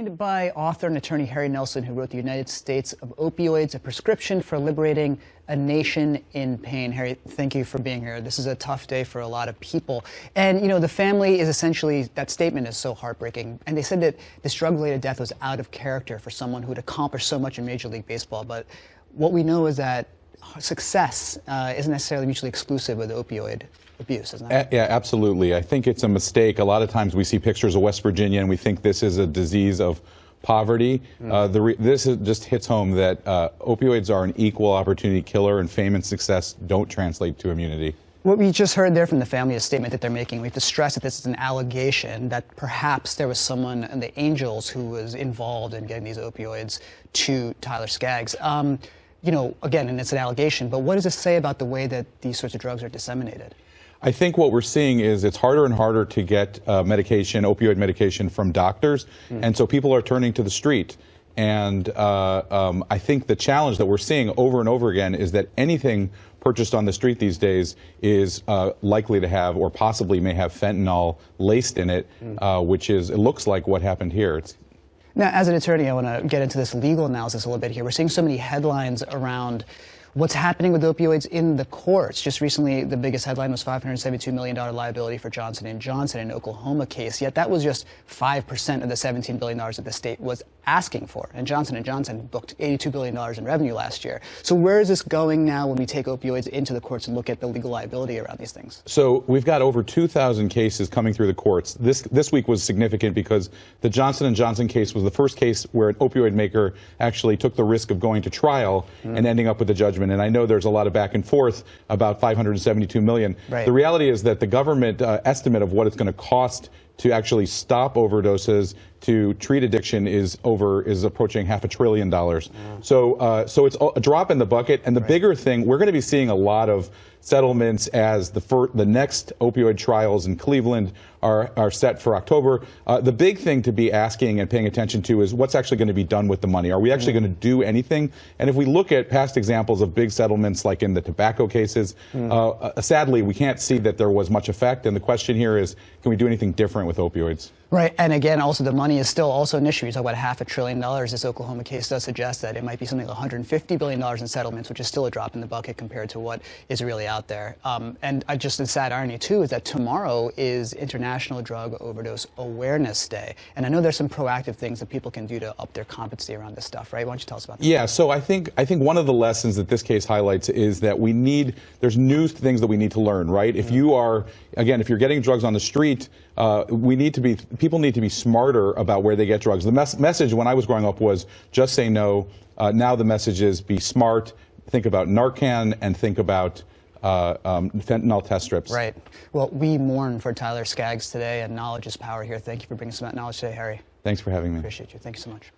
joined by author and attorney Harry Nelson, who wrote The United States of Opioids, a prescription for liberating a nation in pain. Harry, thank you for being here. This is a tough day for a lot of people. And, you know, the family is essentially, that statement is so heartbreaking. And they said that this drug-related death was out of character for someone who'd accomplished so much in Major League Baseball. But what we know is that success isn't necessarily mutually exclusive with opioid abuse, isn't it? Yeah, absolutely. I think it's a mistake. A lot of times we see pictures of West Virginia and we think this is a disease of poverty. Just hits home that opioids are an equal opportunity killer, and fame and success don't translate to immunity. What we just heard there from the family, a statement that they're making. We have to stress that this is an allegation that perhaps there was someone in the Angels who was involved in getting these opioids to Tyler Skaggs. You know, again, and it's an allegation, but what does this say about the way that these sorts of drugs are disseminated? I think what we're seeing is it's harder and harder to get medication, opioid medication, from doctors, and so people are turning to the street. And I think the challenge that we're seeing over and over again is that anything purchased on the street these days is likely to have, or possibly may have, fentanyl laced in it, which is, it looks like what happened here. Now, as an attorney, I want to get into this legal analysis a little bit here. We're seeing so many headlines around what's happening with opioids in the courts. Just recently, the biggest headline was $572 million liability for Johnson & Johnson in an Oklahoma case. Yet that was just 5% of the $17 billion that the state was asking for. And Johnson & Johnson booked $82 billion in revenue last year. So where is this going now when we take opioids into the courts and look at the legal liability around these things? So we've got over 2,000 cases coming through the courts. This week was significant because the Johnson & Johnson case was the first case where an opioid maker actually took the risk of going to trial and ending up with a judgment. And I know there's a lot of back and forth about $572 million. Right. The reality is that the government estimate of what it's going to cost to actually stop overdoses, to treat addiction, is approaching $500 billion. So it's a drop in the bucket. And the bigger thing, we're going to be seeing a lot of settlements as the next opioid trials in Cleveland are set for October. The big thing to be asking and paying attention to is what's actually going to be done with the money. Are we actually going to do anything? And if we look at past examples of big settlements, like in the tobacco cases, sadly, we can't see that there was much effect. And the question here is, can we do anything different with opioids? Right, and again, also the money is still also an issue. You talk about $500 billion. This Oklahoma case does suggest that it might be something like $150 billion in settlements, which is still a drop in the bucket compared to what is really out there. And just the sad irony, too, is that tomorrow is International Drug Overdose Awareness Day. And I know there's some proactive things that people can do to up their competency around this stuff, right? Why don't you tell us about that? Yeah, so I think one of the lessons that this case highlights is that there's new things that we need to learn, right? If you are, again, if you're getting drugs on the street, people need to be smarter about where they get drugs. The message when I was growing up was just say no. Now the message is be smart, think about Narcan, and think about fentanyl test strips. Right. Well, we mourn for Tyler Skaggs today, and knowledge is power here. Thank you for bringing some knowledge today, Harry. Thanks for having me. Appreciate you. Thank you so much.